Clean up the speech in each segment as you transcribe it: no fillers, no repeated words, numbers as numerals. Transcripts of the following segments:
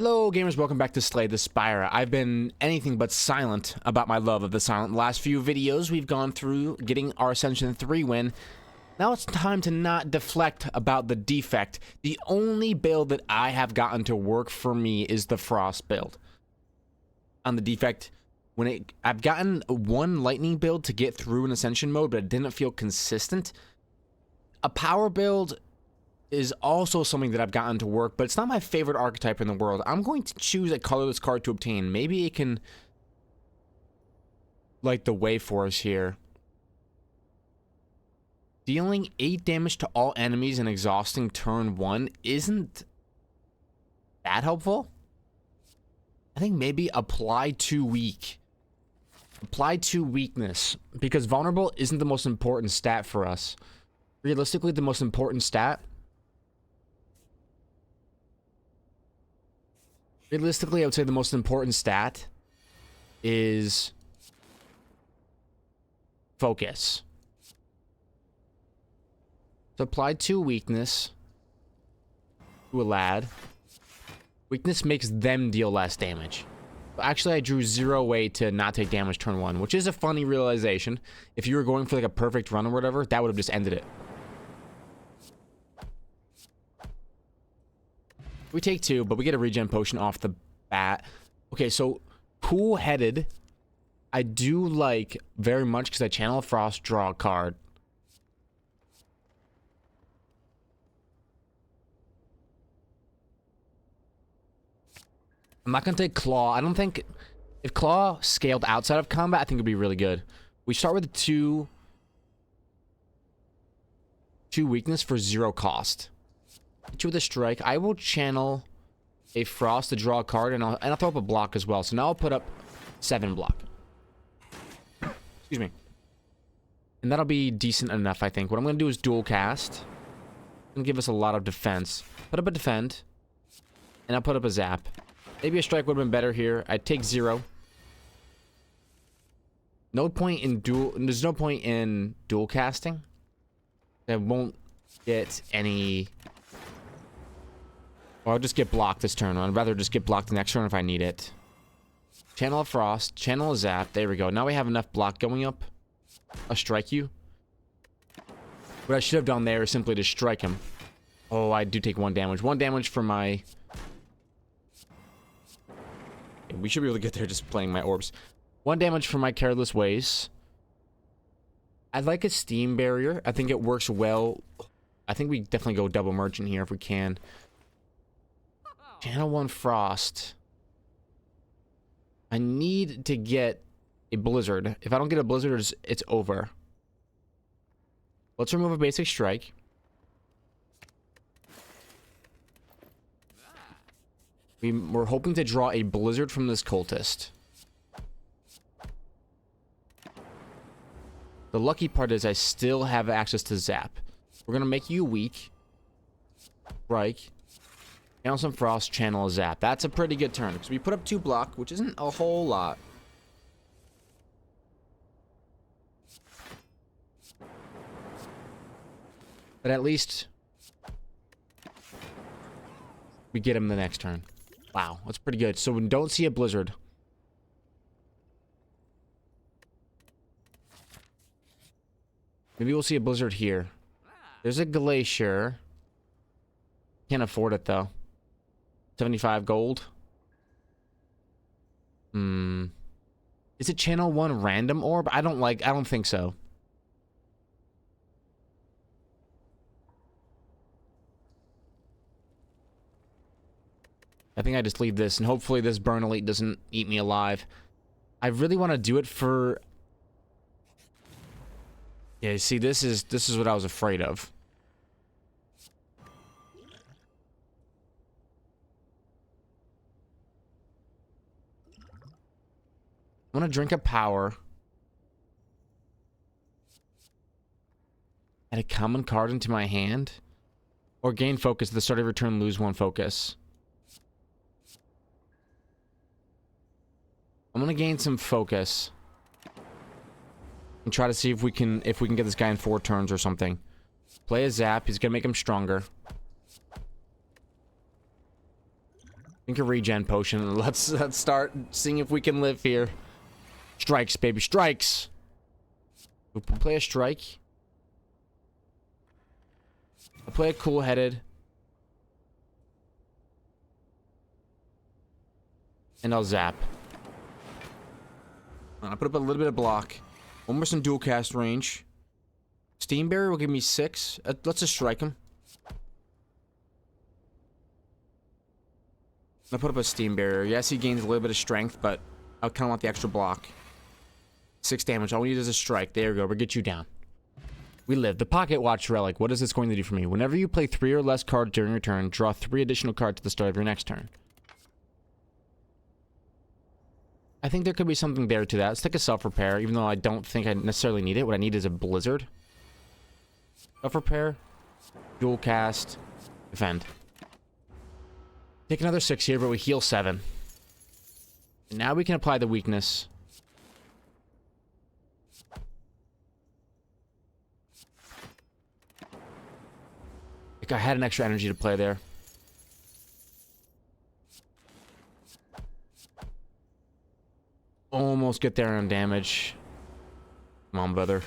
Hello gamers, welcome back to Slay the Spire. I've been anything but silent about my love of the silent. The last few videos we've gone through getting our Ascension 3 win. Now it's time to not deflect about the Defect. The only build that I have gotten to work for me is the Frost build. On the Defect, I've gotten one lightning build to get through in Ascension mode, but it didn't feel consistent. A power build is also something that I've gotten to work, but it's not my favorite archetype in the world. I'm going to choose a colorless card to obtain. Maybe it can light the way for us here. Dealing 8 damage to all enemies and exhausting turn 1 isn't that helpful. I think maybe apply to weak. Apply to weakness, because vulnerable isn't the most important stat for us. Realistically, the most important stat I would say the most important stat is focus. So apply to weakness to a lad. Weakness makes them deal less damage. Actually, I drew 0 away to not take damage turn 1, which is a funny realization. If you were going for like a perfect run or whatever, that would have just ended it. We take 2, but we get a regen potion off the bat. Okay, so cool-headed, I do like very much because I channel a Frost, draw a card. I'm not going to take Claw. I don't think... If Claw scaled outside of combat, I think it would be really good. We start with 2 weakness for 0 cost. Hit you with a strike. I will channel a Frost to draw a card, and I'll throw up a block as well. So now I'll put up 7 block. Excuse me. And that'll be decent enough, I think. What I'm going to do is dual cast. And give us a lot of defense. Put up a defend. And I'll put up a zap. Maybe a strike would have been better here. I'd take 0. No point in there's no point in dual casting. I won't get any... Or I'll just get blocked this turn. I'd rather just get blocked the next turn if I need it. Channel a Frost. Channel a Zap. There we go. Now we have enough block going up. I'll strike you. What I should have done there is simply to strike him. Oh, I do take 1 damage. 1 damage for my... Okay, we should be able to get there just playing my orbs. 1 damage for my Careless Ways. I'd like a Steam Barrier. I think it works well. I think we definitely go double Merchant here if we can. Channel 1 Frost. I need to get a Blizzard. If I don't get a Blizzard, it's over. Let's remove a basic strike. We're hoping to draw a Blizzard from this cultist. The lucky part is I still have access to Zap. We're going to make you weak. Strike. Channel some Frost, channel a Zap. That's a pretty good turn. Because we put up 2 block, which isn't a whole lot. But at least we get him the next turn. Wow, that's pretty good. So we don't see a Blizzard. Maybe we'll see a Blizzard here. There's a Glacier. Can't afford it though. 75 gold. Is it channel 1 random orb? I don't think so. I think I just leave this, and hopefully this Burn Elite doesn't eat me alive. I really want to do it for... Yeah, see, this is what I was afraid of. I'm gonna drink a power. Add a common card into my hand. Or gain focus at the start of your turn, lose 1 focus. I'm gonna gain some focus. And try to see if we can get this guy in 4 turns or something. Play a Zap, he's gonna make him stronger. Drink a regen potion. Let's start seeing if we can live here. Strikes, baby, strikes. We'll play a strike. I'll play a cool-headed. And I'll zap. I'll put up a little bit of block. One more some dual cast range. Steam Barrier will give me 6. Let's just strike him. I'll put up a Steam Barrier. Yes, he gains a little bit of strength, but I kind of want the extra block. 6 damage. All we need is a strike. There we go. We'll get you down. We live. The Pocket Watch Relic. What is this going to do for me? Whenever you play 3 or less cards during your turn, draw 3 additional cards at the start of your next turn. I think there could be something there to that. Let's take a self-repair, even though I don't think I necessarily need it. What I need is a Blizzard. Self-repair. Dual cast. Defend. Take another 6 here, but we heal 7. And now we can apply the weakness. Like I had an extra energy to play there. Almost get there on damage. Come on, brother.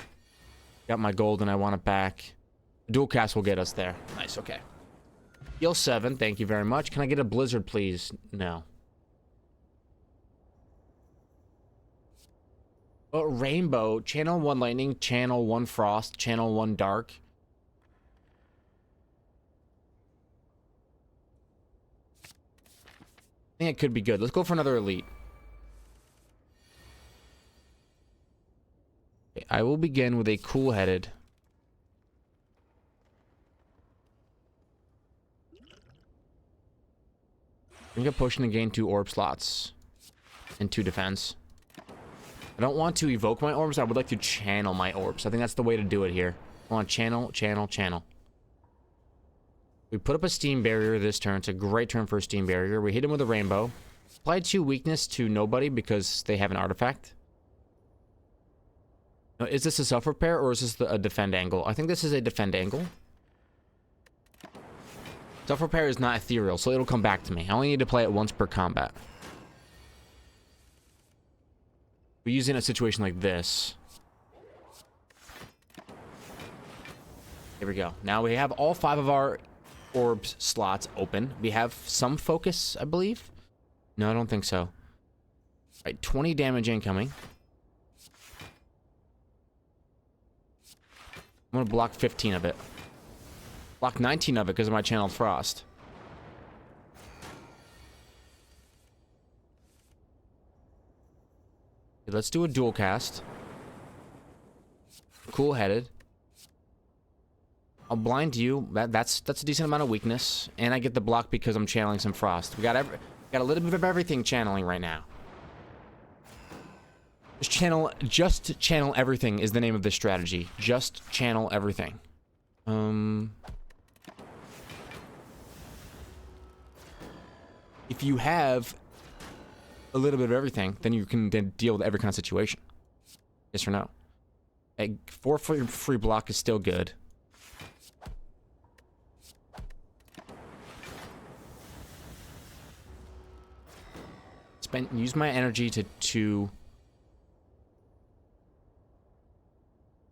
Got my gold and I want it back. Dual cast will get us there. Nice, okay. Heal 7, thank you very much. Can I get a Blizzard, please? No. Oh, Rainbow. Channel 1 Lightning, Channel 1 Frost, Channel 1 Dark. I think it could be good. Let's go for another Elite. Okay, I will begin with a cool-headed. Drink a potion to gain 2 orb slots. And 2 defense. I don't want to evoke my orbs. I would like to channel my orbs. I think that's the way to do it here. I want channel, channel, channel. We put up a Steam Barrier this turn. It's a great turn for a Steam Barrier. We hit him with a Rainbow. Applied 2 weakness to nobody because they have an artifact. Now, is this a self-repair or is this a defend angle? I think this is a defend angle. Self-repair is not ethereal, so it'll come back to me. I only need to play it once per combat. We use it in a situation like this. Here we go. Now we have all 5 of our orbs slots open. We have some focus, I believe. No, I don't think so. All right, 20 damage incoming. I'm gonna block 15 of it. Block 19 of it because of my channeled frost. Okay, let's do a dual cast. Cool-headed. I'll blind you. That's a decent amount of weakness, and I get the block because I'm channeling some frost. We got a little bit of everything channeling right now. Just channel everything is the name of this strategy. Just channel everything. If you have a little bit of everything, then you can then deal with every kind of situation. Yes or no? A 4 free block is still good. Use my energy to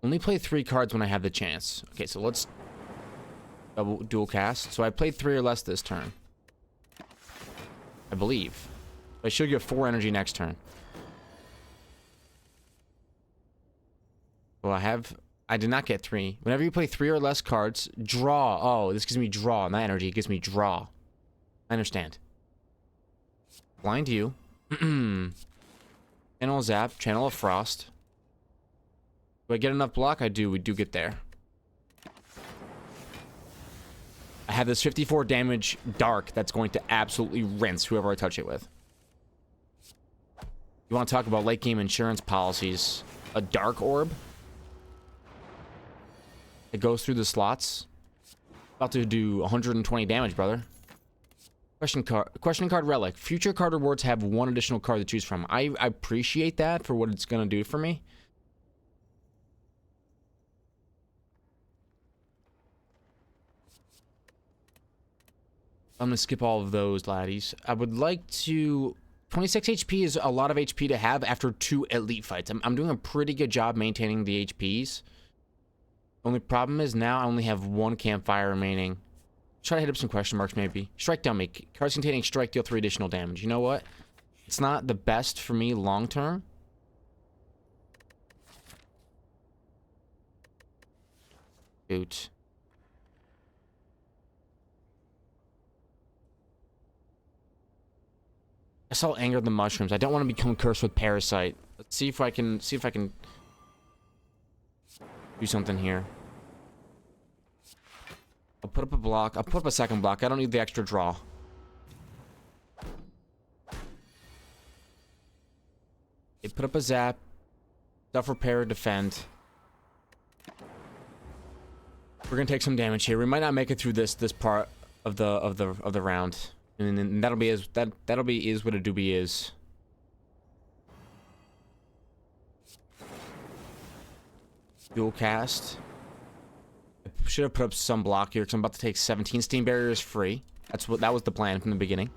only play 3 cards when I have the chance. Okay, so let's dual cast. So I played 3 or less this turn. I believe. I should get 4 energy next turn. Well, I did not get 3. Whenever you play 3 or less cards, draw. Oh, this gives me draw. Not energy, it gives me draw. I understand. Blind you. Channel zap, channel of frost. Do I get enough block? I do. We do get there. I have this 54 damage dark that's going to absolutely rinse whoever I touch it with. You want to talk about late game insurance policies? A dark orb? It goes through the slots. About to do 120 damage, brother. Question card relic. Future card rewards have 1 additional card to choose from. I appreciate that for what it's going to do for me. I'm gonna skip all of those, laddies. I would like to... 26 HP is a lot of HP to have after 2 elite fights. I'm doing a pretty good job maintaining the HPs. Only problem is now I only have 1 campfire remaining. Try to hit up some question marks, maybe. Strike down me. Cards containing strike deal 3 additional damage. You know what? It's not the best for me long term. Shoot. I saw Anger the Mushrooms. I don't want to become cursed with Parasite. Let's see if I can do something here. I'll put up a block. I'll put up a second block. I don't need the extra draw. Okay, put up a zap. Self-repair, defend. We're gonna take some damage here. We might not make it through this part of the round. And that'll be is what a doobie is. Dual cast. I should have put up some block here because I'm about to take 17 steam barriers free. That was the plan from the beginning.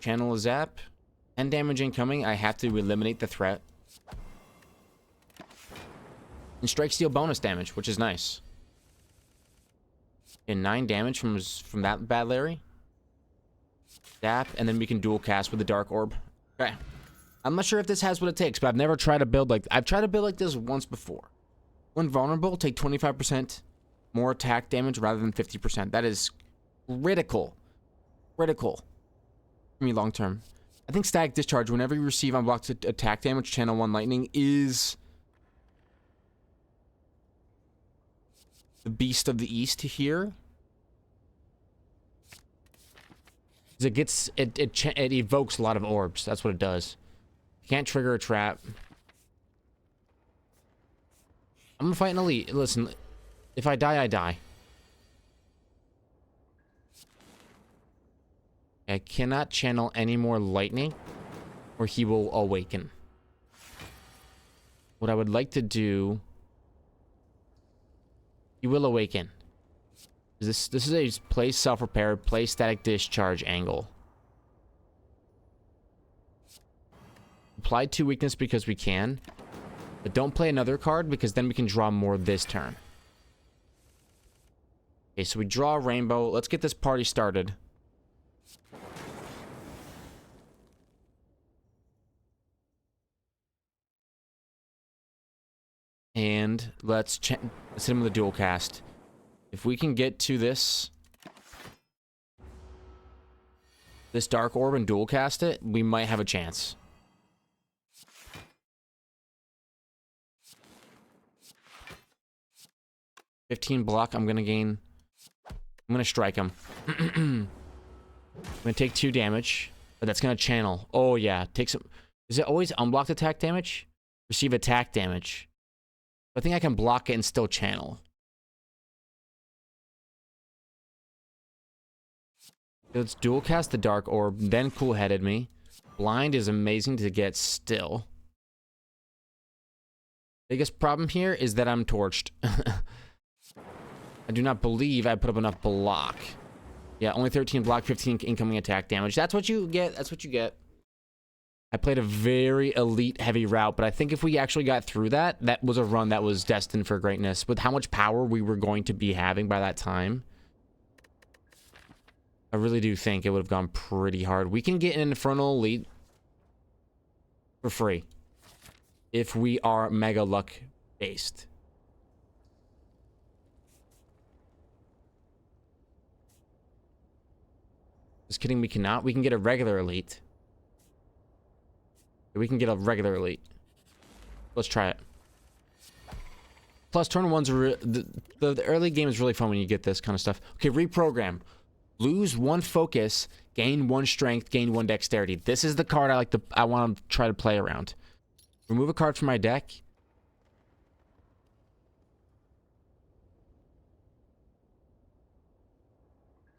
Channel a zap. 10 damage incoming. I have to eliminate the threat. And strike steal bonus damage, which is nice. And 9 damage from that bad Larry. Zap, and then we can dual cast with the Dark Orb. Okay. I'm not sure if this has what it takes, but I've never tried to build like... I've tried to build like this once before. When vulnerable, take 25% more attack damage rather than 50%. That is critical. Critical. For me long term. I think Static Discharge, whenever you receive unblocked attack damage, channel 1 lightning is... the Beast of the East here. It evokes a lot of orbs. That's what it does. Can't trigger a trap. I'm gonna fight an elite. Listen, if I die, I die. I cannot channel any more lightning, or he will awaken. What I would like to do... He will awaken. This is a play self-repair, play static discharge angle. Apply 2 weakness because we can. But don't play another card because then we can draw more this turn. Okay, so we draw a rainbow. Let's get this party started. And let's hit him with a dual cast. If we can get to this Dark Orb and dual cast it, we might have a chance. $15 block. I'm gonna strike him. I'm gonna take 2 damage, but that's gonna channel. Oh yeah, take some. Is it always unblocked attack damage? Receive attack damage. I think I can block it and still channel. Let's dual cast the Dark Orb, then cool-headed me. Blind is amazing to get still. Biggest problem here is that I'm torched. I do not believe I put up enough block. Yeah, only 13 block, 15 incoming attack damage. That's what you get. That's what you get. I played a very elite heavy route, but I think if we actually got through that, that was a run that was destined for greatness. With how much power we were going to be having by that time, I really do think it would have gone pretty hard. We can get an Infernal Elite for free if we are Mega Luck based. Just kidding, we cannot. We can get a regular Elite. We can get a regular Elite. Let's try it. Plus, turn 1's the early game is really fun when you get this kind of stuff. Okay, reprogram. Lose 1 focus, gain 1 strength, gain 1 dexterity. This is the card I want to try to play around. Remove a card from my deck.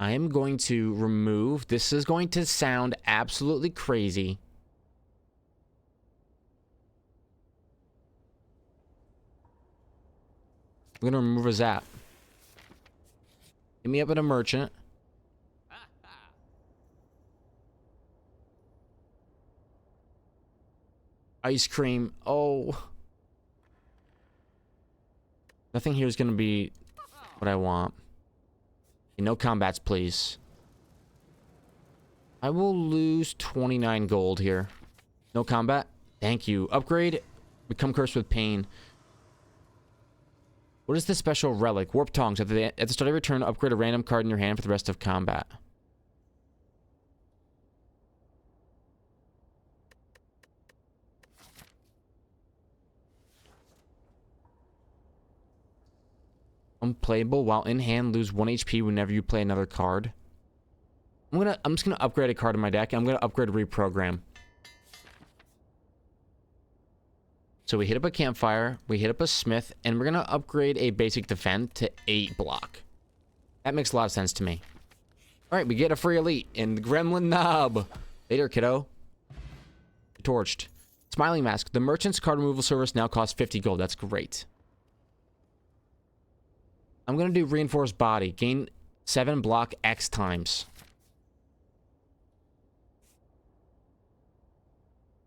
I am going to remove. This is going to sound absolutely crazy. I'm gonna remove a zap. Hit me up at a merchant. Ice cream. Oh. Nothing here is gonna be what I want. Okay, no combats, please. I will lose 29 gold here. No combat. Thank you. Upgrade. Become cursed with pain. What is this special relic? Warp tongs. At the start of your turn, upgrade a random card in your hand for the rest of combat. Unplayable. While in hand, lose 1 HP whenever you play another card. I'm just gonna upgrade a card in my deck. I'm gonna upgrade reprogram. So we hit up a campfire, we hit up a smith, and we're gonna upgrade a basic defend to 8 block. That makes a lot of sense to me. Alright, we get a free elite in the Gremlin Knob. Later, kiddo. Torched. Smiling Mask. The merchant's card removal service now costs 50 gold. That's great. I'm gonna do Reinforced Body. Gain 7 block X times.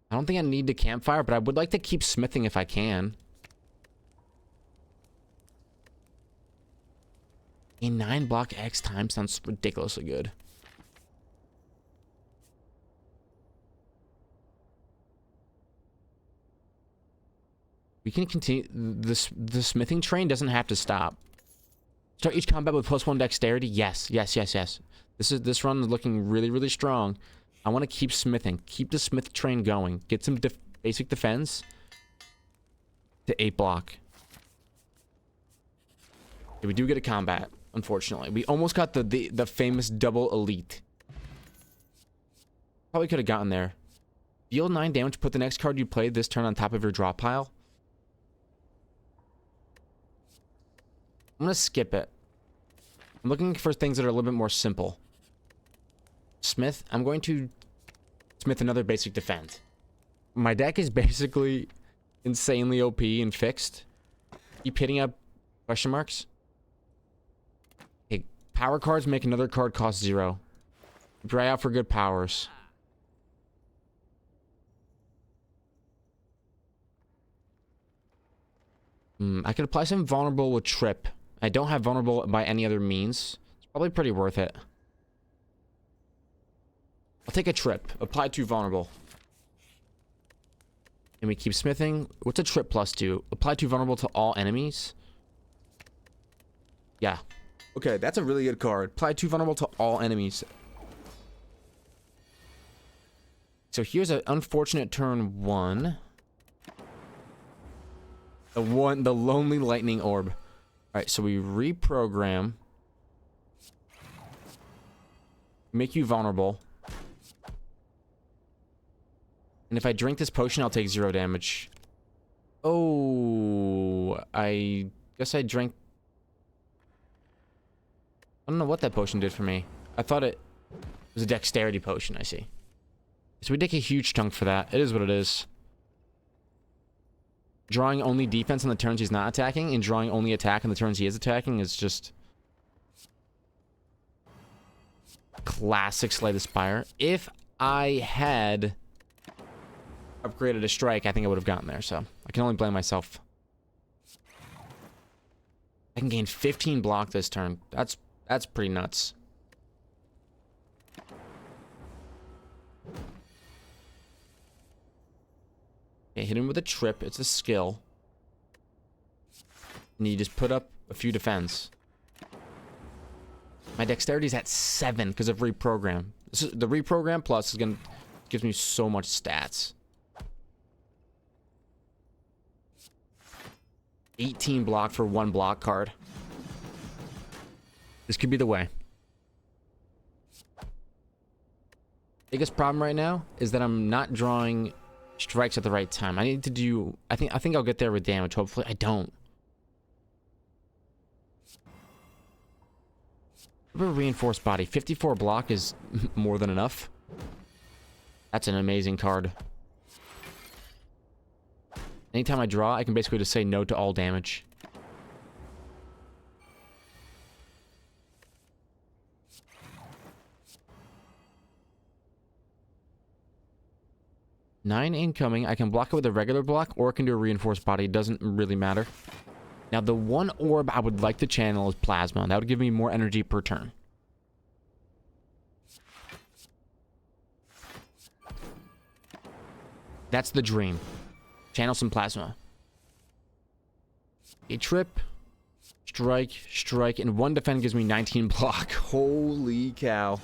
I don't think I need the campfire, but I would like to keep smithing if I can. A 9 block X time sounds ridiculously good. We can continue. The smithing train doesn't have to stop. Start each combat with +1 dexterity. Yes, yes, yes, yes. This run is looking really, really strong. I want to keep smithing. Keep the smith train going. Get some basic defense to 8 block. Okay, we do get a combat, unfortunately. We almost got the famous double elite. Probably could have gotten there. Deal 9 damage. Put the next card you played this turn on top of your draw pile. I'm going to skip it. I'm looking for things that are a little bit more simple. Smith, I'm going to smith another basic defend. My deck is basically insanely OP and fixed. Keep hitting up question marks. Okay, power cards make another card cost 0. Keep your eye out for good powers. I could apply some vulnerable with trip. I don't have vulnerable by any other means. It's probably pretty worth it. I'll take a trip. Apply 2 vulnerable. And we keep smithing. What's a trip plus 2? Apply 2 vulnerable to all enemies. Yeah. Okay, that's a really good card. Apply 2 vulnerable to all enemies. So here's an unfortunate turn 1. The lonely lightning orb. Alright, so we reprogram. Make you vulnerable. And if I drink this potion, I'll take 0 damage. Oh, I guess I drank... I don't know what that potion did for me. I thought it was a dexterity potion, I see. So we take a huge chunk for that. It is what it is. Drawing only defense on the turns he's not attacking, and drawing only attack on the turns he is attacking is just... classic Slay the Spire. If I had... upgraded a strike, I think I would have gotten there, so I can only blame myself. I can gain 15 block this turn. That's pretty nuts. Okay, hit him with a trip. It's a skill. And you just put up a few defense. My dexterity's at 7 because of reprogram. The reprogram plus is gives me so much stats. 18 block for 1 block card. This could be the way. Biggest problem right now is that I'm not drawing strikes at the right time. I need to do... I think I'll get there with damage. Hopefully I don't. Reinforced Body. 54 block is more than enough. That's an amazing card. Anytime I draw, I can basically just say no to all damage. 9 incoming. I can block it with a regular block, or I can do a reinforced body. It doesn't really matter. Now, the one orb I would like to channel is Plasma. That would give me more energy per turn. That's the dream. Channel some Plasma. A trip, strike, strike, and 1 defend gives me 19 block. Holy cow.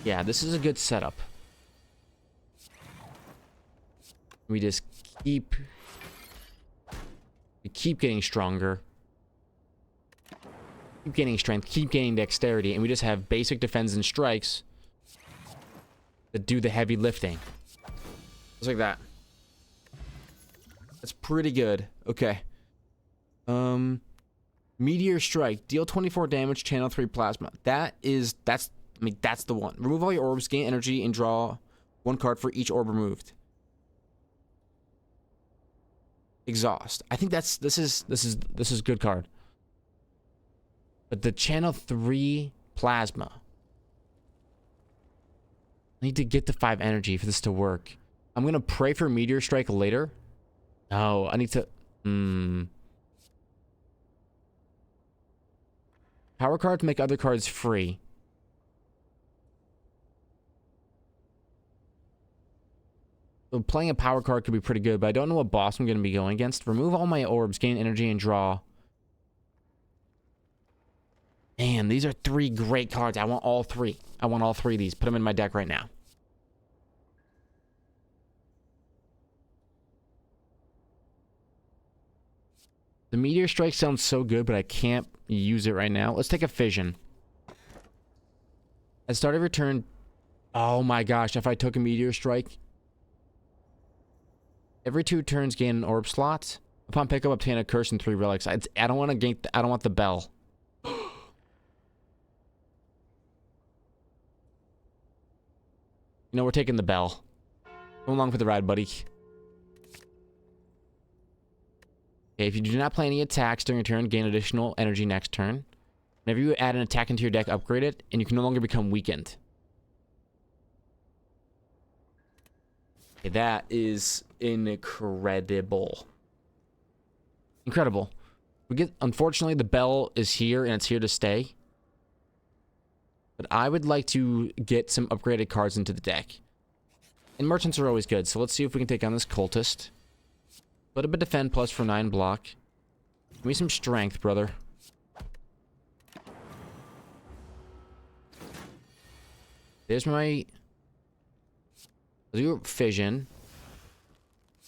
Yeah, this is a good setup. We just keep getting stronger. Keep gaining strength, keep gaining dexterity, and we just have basic defense and strikes that do the heavy lifting. Just like that. That's pretty good. Okay. Meteor Strike. Deal 24 damage, channel 3 plasma. That's the one. Remove all your orbs, gain energy, and draw 1 card for each orb removed. Exhaust. I think this is good card. But the channel 3 plasma. I need to get to 5 energy for this to work. I'm gonna pray for Meteor Strike later. No, I need to power cards make other cards free. So playing a power card could be pretty good, but I don't know what boss I'm going to be going against. Remove all my orbs, gain energy, and draw. Man, these are 3 great cards. I want all 3. I want all 3 of these. Put them in my deck right now. The Meteor Strike sounds so good, but I can't use it right now. Let's take a Fission. At start of your turn... Oh my gosh, if I took a Meteor Strike... Every 2 turns gain an orb slot. Upon pickup, obtain a curse and 3 relics. I don't want to gain... I don't want the bell. You know, we're taking the bell. Come along for the ride, buddy. Okay, if you do not play any attacks during your turn, gain additional energy next turn. Whenever you add an attack into your deck, upgrade it, and you can no longer become weakened. Okay, that is incredible. Incredible. Unfortunately, the bell is here, and it's here to stay. But I would like to get some upgraded cards into the deck. And merchants are always good, so let's see if we can take on this cultist. Put up a defend plus for 9 block. Give me some strength, brother. There's my... I'll do fission.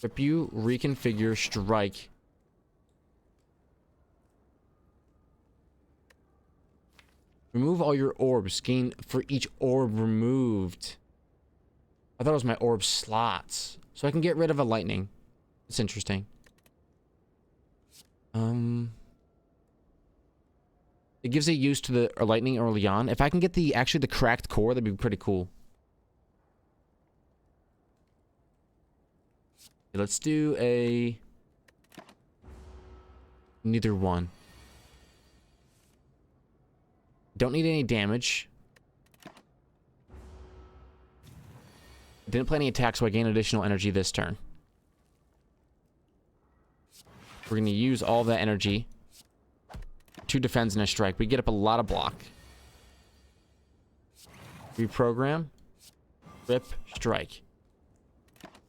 Rip you, reconfigure, strike. Remove all your orbs. Gain for each orb removed. I thought it was my orb slots. So I can get rid of a lightning. It's interesting. It gives a use to the lightning early on. If I can get actually the cracked core, that'd be pretty cool. Okay, let's do a... Neither one. Don't need any damage. Didn't play any attacks, so I gain additional energy this turn. We're going to use all that energy. 2 defense and a strike. We get up a lot of block. Reprogram. Rip. Strike.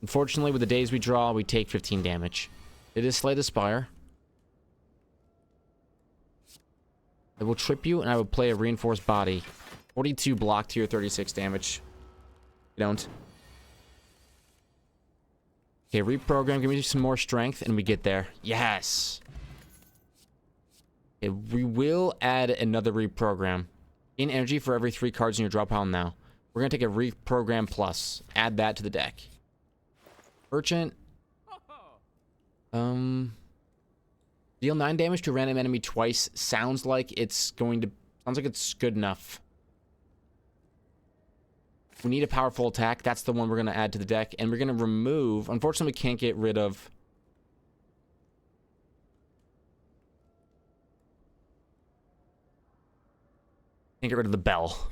Unfortunately, with the days we draw, we take 15 damage. It is Slay the Spire. I will trip you, and I will play a reinforced body. 42 block to your 36 damage. You don't. Okay, reprogram, give me some more strength, and we get there. Yes! Okay, we will add another reprogram. Gain energy for every 3 cards in your draw pile now. We're going to take a reprogram plus. Add that to the deck. Merchant. Deal 9 damage to a random enemy twice. Sounds like it's good enough. We need a powerful attack. That's the one we're going to add to the deck. And we're going to remove... Unfortunately, we can't get rid of... Can't get rid of the bell.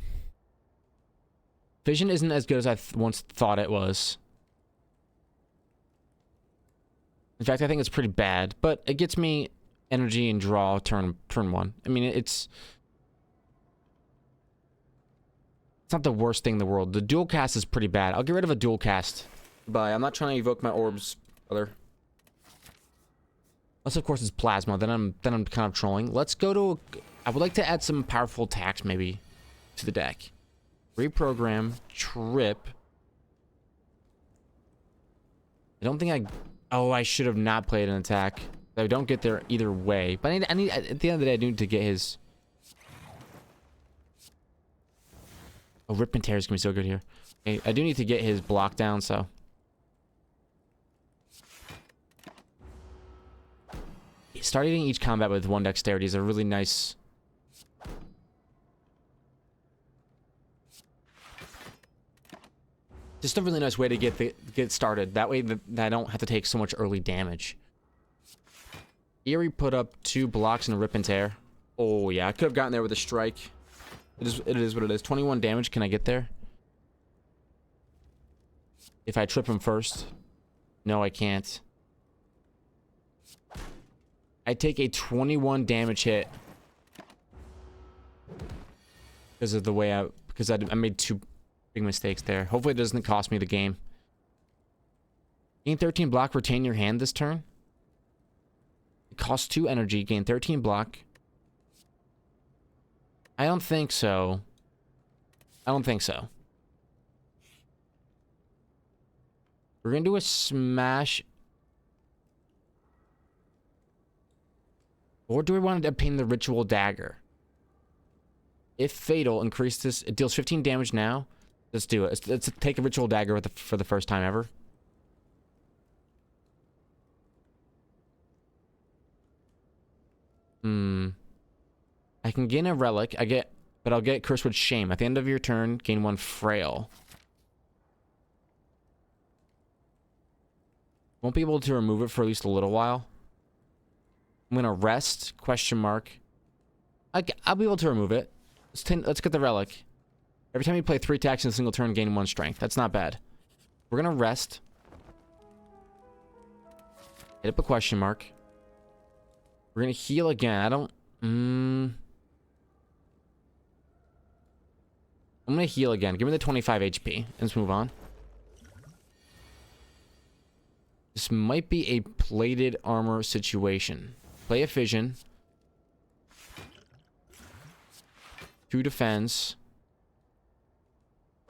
Vision isn't as good as I once thought it was. In fact, I think it's pretty bad, but it gets me energy and draw turn 1. I mean, it's not the worst thing in the world. The dual cast is pretty bad. I'll get rid of a dual cast. Bye. I'm not trying to evoke my orbs, brother. Unless, of course, it's plasma. Then I'm kind of trolling. Let's go to. I would like to add some powerful attacks maybe to the deck. Reprogram, trip. I don't think I. Oh, I should have not played an attack. I don't get there either way. But I need. At the end of the day, I need to get his. Oh, Rip and Tear is gonna be so good here. Okay, I do need to get his block down, so. Starting each combat with 1 dexterity is a really nice. Just a really nice way to get started. That way that I don't have to take so much early damage. Eerie put up 2 blocks and a Rip and Tear. Oh yeah, I could have gotten there with a strike. It is what it is. 21 damage. Can I get there? If I trip him first. No, I can't. I take a 21 damage hit. Because of the way I made 2 big mistakes there. Hopefully it doesn't cost me the game. Gain 13 block, retain your hand this turn. It costs 2 energy, gain 13 block. I don't think so. I don't think so. We're gonna do a smash. Or do we want to obtain the Ritual Dagger? If fatal, increase this. It deals 15 damage now. Let's do it. Let's take a Ritual Dagger for the first time ever. I can gain a relic. But I'll get Cursed with Shame. At the end of your turn, gain 1 frail. Won't be able to remove it for at least a little while. I'm gonna rest, question mark. I'll be able to remove it. Let's get the relic. Every time you play 3 attacks in a single turn, gain 1 strength. That's not bad. We're gonna rest. Hit up a question mark. We're gonna heal again. I don't. I'm gonna heal again. Give me the 25 HP. Let's move on. This might be a plated armor situation. Play a fission. 2 defense.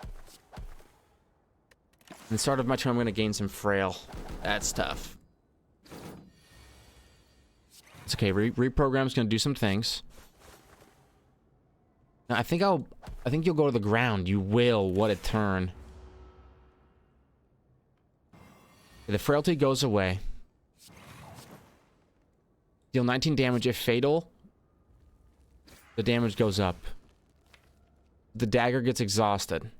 At the start of my turn, I'm going to gain some frail. That's tough. It's okay. Reprogram's going to do some things. Now, I think you'll go to the ground. You will. What a turn. The frailty goes away. Deal 19 damage if fatal. The damage goes up. The dagger gets exhausted.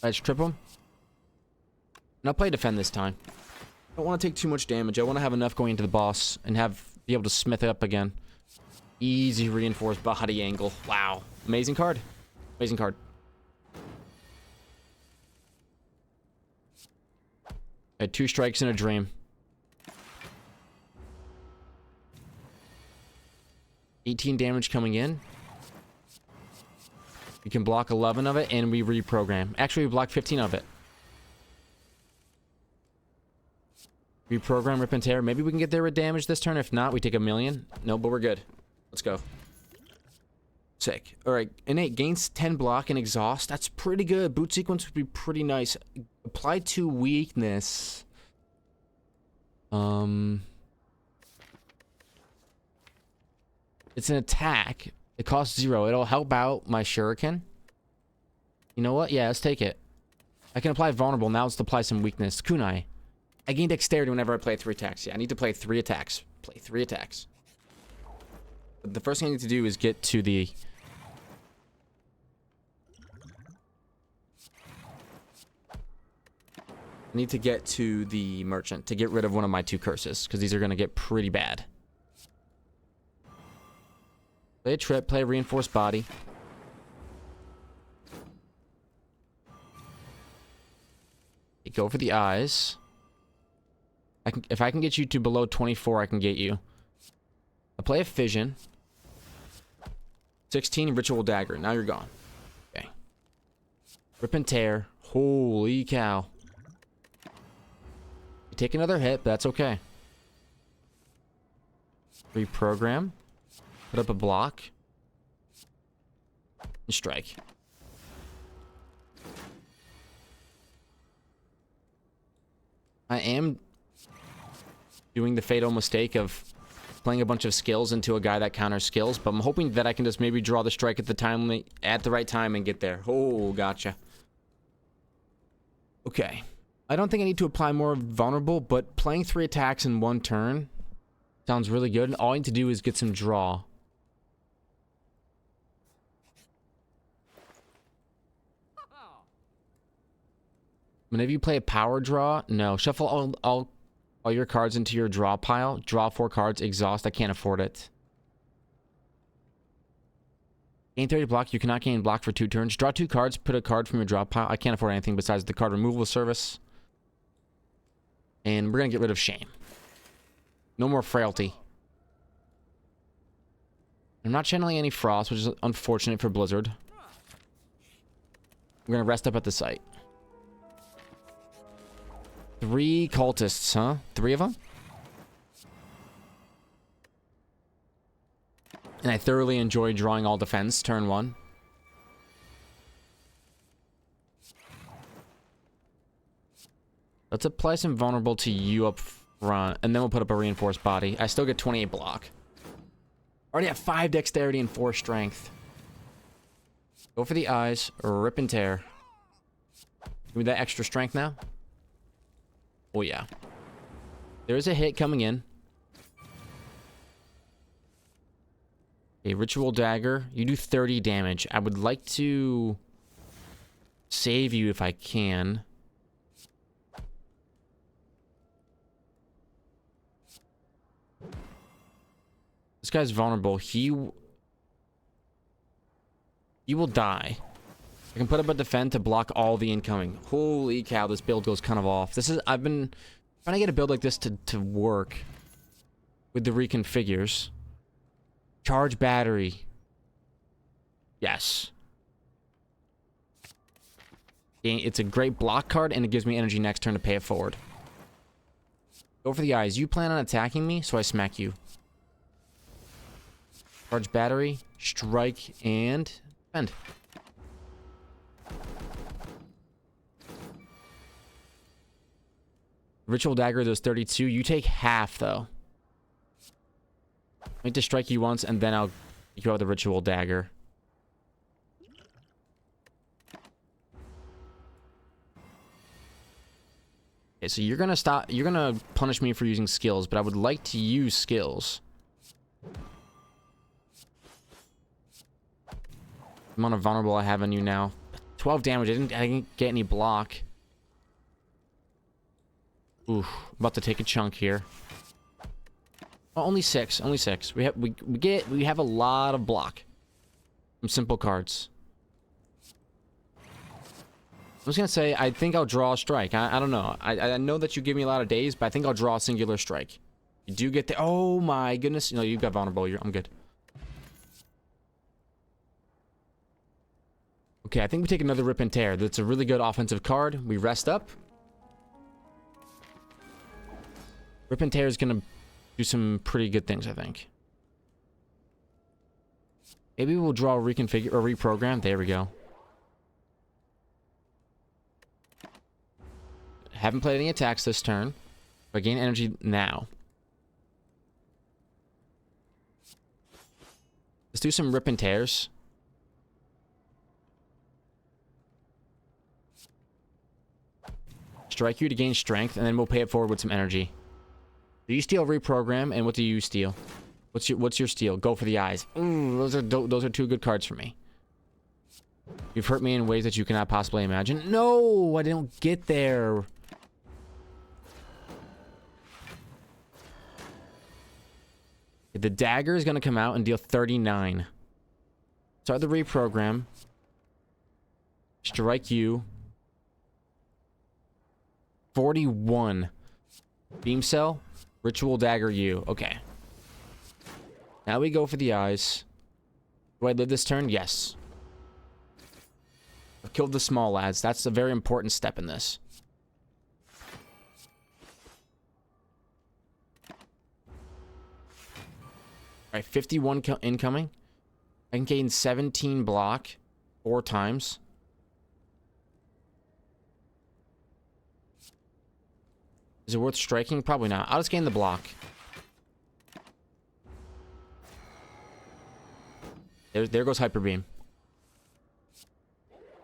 Let's trip him. And I'll play defend this time. I don't want to take too much damage. I want to have enough going into the boss and be able to smith it up again. Easy reinforced body angle. Wow. Amazing card. Amazing card. I had 2 strikes and a dream. 18 damage coming in. We can block 11 of it and we reprogram. Actually, we block 15 of it. Reprogram, Rip and Tear. Maybe we can get there with damage this turn. If not, we take a million. No, but we're good. Let's go. Sick. Alright, Innate gains 10 block and exhaust. That's pretty good. Boot sequence would be pretty nice. Apply to weakness. It's an attack. It costs 0. It'll help out my shuriken. You know what? Yeah, let's take it. I can apply vulnerable. Now let's apply some weakness. Kunai. I gain dexterity whenever I play 3 attacks. Yeah, I need to play 3 attacks. Play 3 attacks. But the first thing I need to do is get to the... I need to get to the merchant to get rid of one of my 2 curses, because these are going to get pretty bad. Play a trip, play a reinforced body. Go for the eyes. If I can get you to below 24, I can get you. I'll play a fission. 16, ritual dagger. Now you're gone. Okay. Rip and tear. Holy cow. You take another hit, but that's okay. Reprogram. Put up a block. And strike. I am doing the fatal mistake of playing a bunch of skills into a guy that counters skills, but I'm hoping that I can just maybe draw the strike at the right time and get there. Oh, gotcha. Okay. I don't think I need to apply more vulnerable, but playing 3 attacks in 1 turn sounds really good. All I need to do is get some draw. Whenever you play a power draw, no. Shuffle all your cards into your draw pile. Draw 4 cards. Exhaust. I can't afford it. Gain 30 block. You cannot gain block for 2 turns. Draw 2 cards. Put a card from your draw pile. I can't afford anything besides the card removal service. And we're going to get rid of shame. No more frailty. I'm not channeling any frost, which is unfortunate for Blizzard. We're going to rest up at the site. 3 cultists, huh? 3 of them? And I thoroughly enjoy drawing all defense, turn 1. Let's apply some vulnerable to you up front, and then we'll put up a reinforced body. I still get 28 block. Already have 5 dexterity and 4 strength. Go for the eyes, rip and tear. Give me that extra strength now. Oh, yeah. There is a hit coming in. A ritual dagger. You do 30 damage. I would like to save you if I can. This guy's vulnerable. He will die. I can put up a defend to block all the incoming. Holy cow, this build goes kind of off. I've been trying to get a build like this to work with the reconfigures. Charge battery. Yes. It's a great block card, and it gives me energy next turn to pay it forward. Go for the eyes. You plan on attacking me, so I smack you. Charge battery, strike, and defend. Ritual dagger does 32. You take half, though. I need to strike you once, and then I'll you out the ritual dagger. Okay, so you're gonna punish me for using skills, but I would like to use skills. The amount of vulnerable I have on you now. 12 damage. I didn't get any block. Ooh, about to take a chunk here. Oh, only 6. Only 6. We have a lot of block from simple cards. I was gonna say I think I'll draw a strike. I don't know. I know that you give me a lot of days, but I think I'll draw a singular strike. You do get the oh my goodness. No, you've got vulnerable. I'm good. Okay, I think we take another rip and tear. That's a really good offensive card. We rest up. Rip and tear is gonna do some pretty good things, I think. Maybe we'll draw a reconfigure or reprogram. There we go. Haven't played any attacks this turn, but gain energy now. Let's do some rip and tears. Strike you to gain strength, and then we'll pay it forward with some energy. Do you steal reprogram, and what do you steal? What's your steal? Go for the eyes. Ooh, those are 2 good cards for me. You've hurt me in ways that you cannot possibly imagine. No, I didn't get there. The dagger is going to come out and deal 39. Start the reprogram. Strike you. 41. Beam cell. Ritual dagger you. Okay. Now we go for the eyes. Do I live this turn? Yes. I've killed the small lads. That's a very important step in this. Alright, 51 incoming. I can gain 17 block 4 times. Is it worth striking? Probably not. I'll just gain the block. There goes Hyper Beam.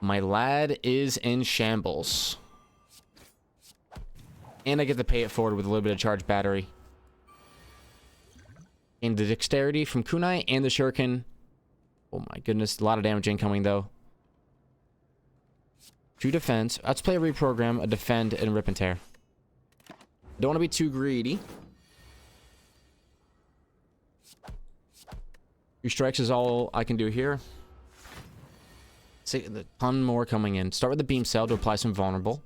My lad is in shambles. And I get to pay it forward with a little bit of charged battery. And the dexterity from Kunai and the Shuriken. Oh my goodness, a lot of damage incoming though. 2 defense. Let's play a reprogram, a defend, and rip and tear. Don't want to be too greedy. 2 strikes is all I can do here. See, a ton more coming in. Start with the beam cell to apply some vulnerable.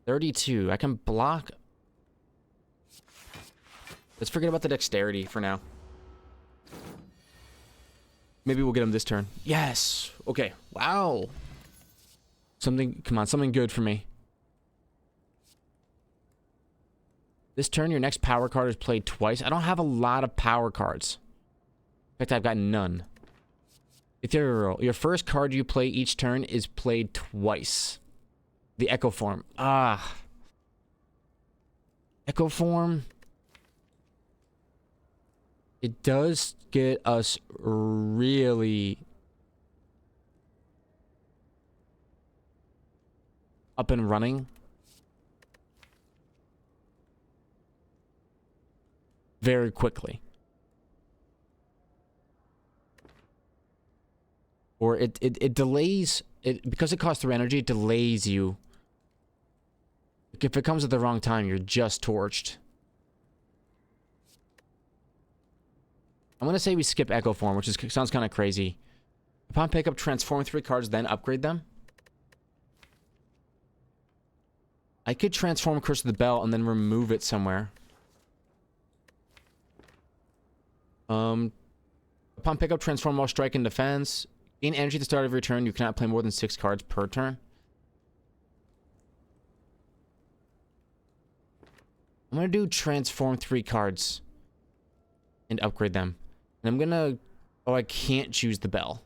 32. I can block. Let's forget about the dexterity for now. Maybe we'll get him this turn. Yes. Okay. Wow. Something. Come on. Something good for me. This turn, your next power card is played twice. I don't have a lot of power cards. In fact, I've got none. Ethereal. Your first card you play each turn is played twice. The Echo Form. Ah. Echo Form. It does get us really up and running. Very quickly. Or it delays it because it costs 3 energy, it delays you. If it comes at the wrong time, you're just torched. I'm gonna say we skip Echo Form, which sounds kind of crazy. Upon pickup, transform 3 cards, then upgrade them. I could transform Curse of the Bell and then remove it somewhere. Upon pickup, transform while strike and defense. Gain energy at the start of your turn. You cannot play more than 6 cards per turn. I'm gonna do transform 3 cards and upgrade them. And I'm gonna... Oh, I can't choose the bell.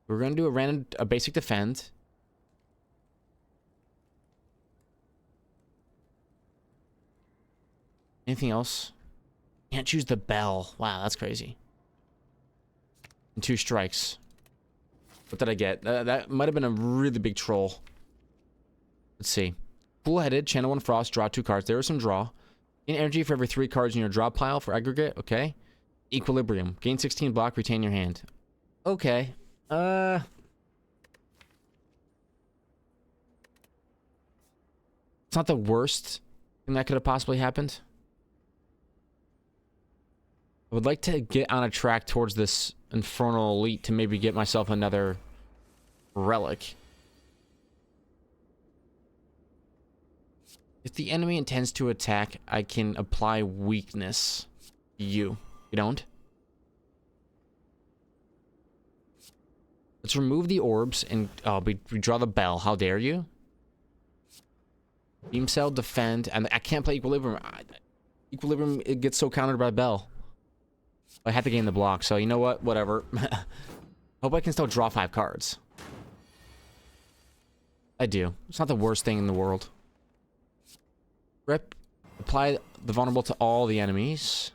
We're gonna do a basic defend. Anything else? Can't choose the bell. Wow, that's crazy. And 2 strikes. What did I get? That might have been a really big troll. Let's see. Cool-headed, channel 1 frost, draw 2 cards. There is some draw. Gain energy for every 3 cards in your draw pile for aggregate. Okay. Equilibrium. Gain 16 block, retain your hand. Okay. It's not the worst thing that could have possibly happened. I would like to get on a track towards this Infernal Elite to maybe get myself another relic. If the enemy intends to attack, I can apply weakness. You don't? Let's remove the orbs and we draw the bell. How dare you? Beam cell, defend, and I can't play equilibrium. Equilibrium, it gets so countered by bell. I had to gain the block, so you know what? Whatever. Hope I can still draw 5 cards. I do. It's not the worst thing in the world. Rip. Apply the vulnerable to all the enemies.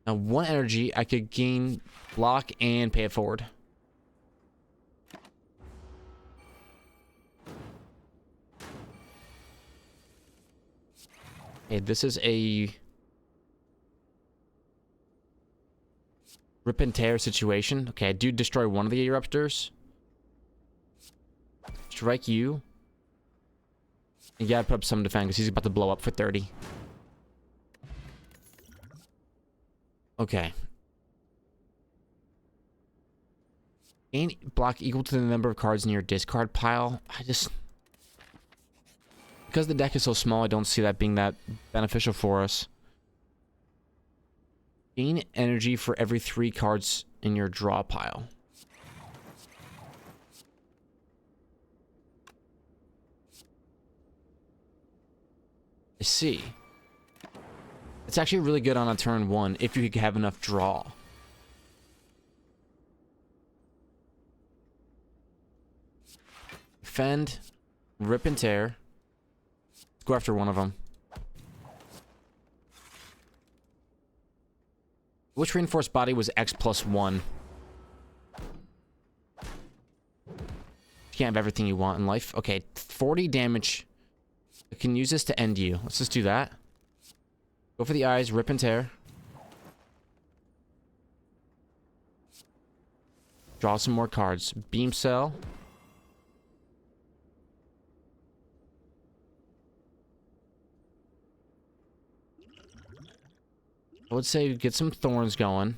Now, 1 energy, I could gain block and pay it forward. Okay, this is a rip and tear situation. Okay, I do destroy one of the eruptors. Strike you. You gotta put up some defense because he's about to blow up for 30. Okay. Gain block equal to the number of cards in your discard pile. Because the deck is so small, I don't see that being that beneficial for us. Gain energy for every 3 cards in your draw pile. I see. It's actually really good on a turn 1 if you have enough draw. Defend, rip and tear. Let's go after one of them. Which reinforced body was X+1? You can't have everything you want in life. Okay, 40 damage. I can use this to end you. Let's just do that. Go for the eyes, rip and tear. Draw some more cards. Beam cell. I would say get some thorns going.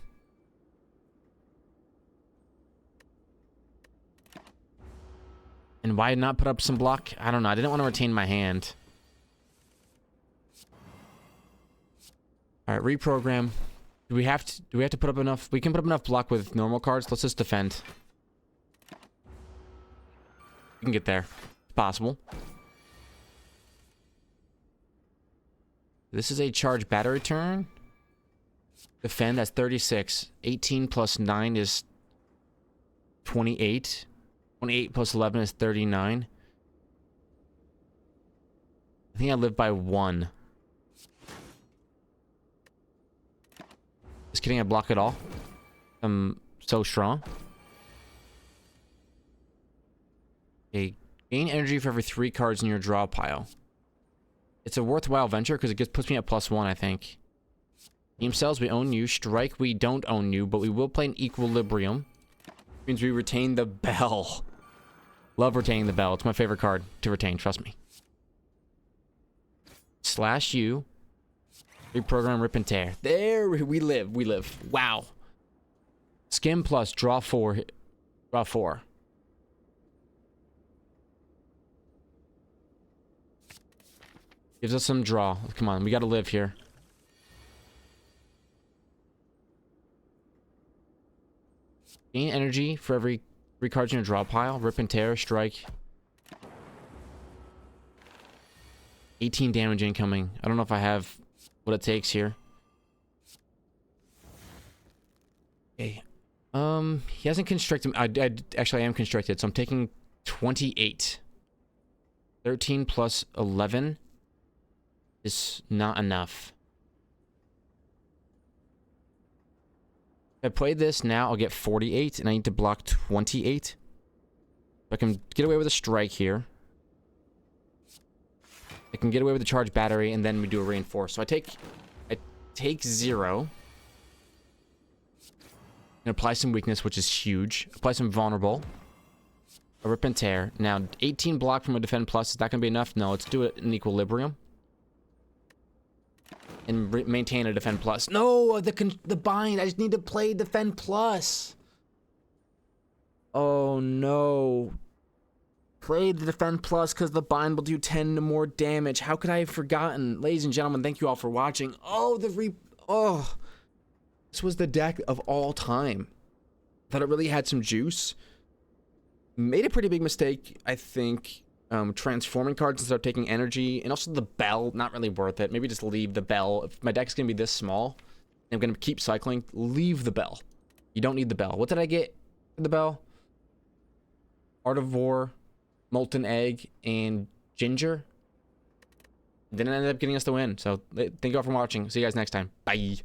And why not put up some block? I don't know. I didn't want to retain my hand. All right, reprogram. Do we have to put up enough? We can put up enough block with normal cards. Let's just defend. We can get there. It's possible. This is a charge battery turn. Defend, that's 36. 18 plus 9 is 28. 28 plus 11 is 39. I think I live by 1. Just kidding, I block it all. I'm so strong. Okay, gain energy for every 3 cards in your draw pile. It's a worthwhile venture because it puts me at +1, I think. Beam cells, we own you. Strike, we don't own you, but we will play an equilibrium. Means we retain the bell. Love retaining the bell. It's my favorite card to retain, trust me. Slash you. Reprogram, rip and tear. There we live. We live. Wow. Skim plus, draw 4. Draw 4. Gives us some draw. Come on, we gotta live here. Gain energy for every 3 cards in your draw pile. Rip and tear, strike. 18 damage incoming. I don't know if I have what it takes here. Okay. He hasn't constricted me. Actually, I am constricted, so I'm taking 28. 13 plus 11 is not enough. If I play this now, I'll get 48, and I need to block 28. I can get away with a strike here. I can get away with a charge battery, and then we do a reinforce. So I take 0. And apply some weakness, which is huge. Apply some vulnerable. A rip and tear. Now, 18 block from a defend plus. Is that going to be enough? No, let's do it in equilibrium. And maintain a defend plus. No, the bind. I just need to play defend plus. Oh no. Play the defend plus because the bind will do 10 more damage. How could I have forgotten? Ladies and gentlemen, thank you all for watching. Oh, this was the deck of all time. Thought it really had some juice. Made a pretty big mistake, I think. Transforming cards instead of taking energy, and also the bell, not really worth it. Maybe just leave the bell. If my deck's gonna be this small, and I'm gonna keep cycling, leave the bell. You don't need the bell. What did I get for the bell? Art of War, Molten Egg, and Ginger. Didn't end up getting us the win. So thank you all for watching. See you guys next time. Bye.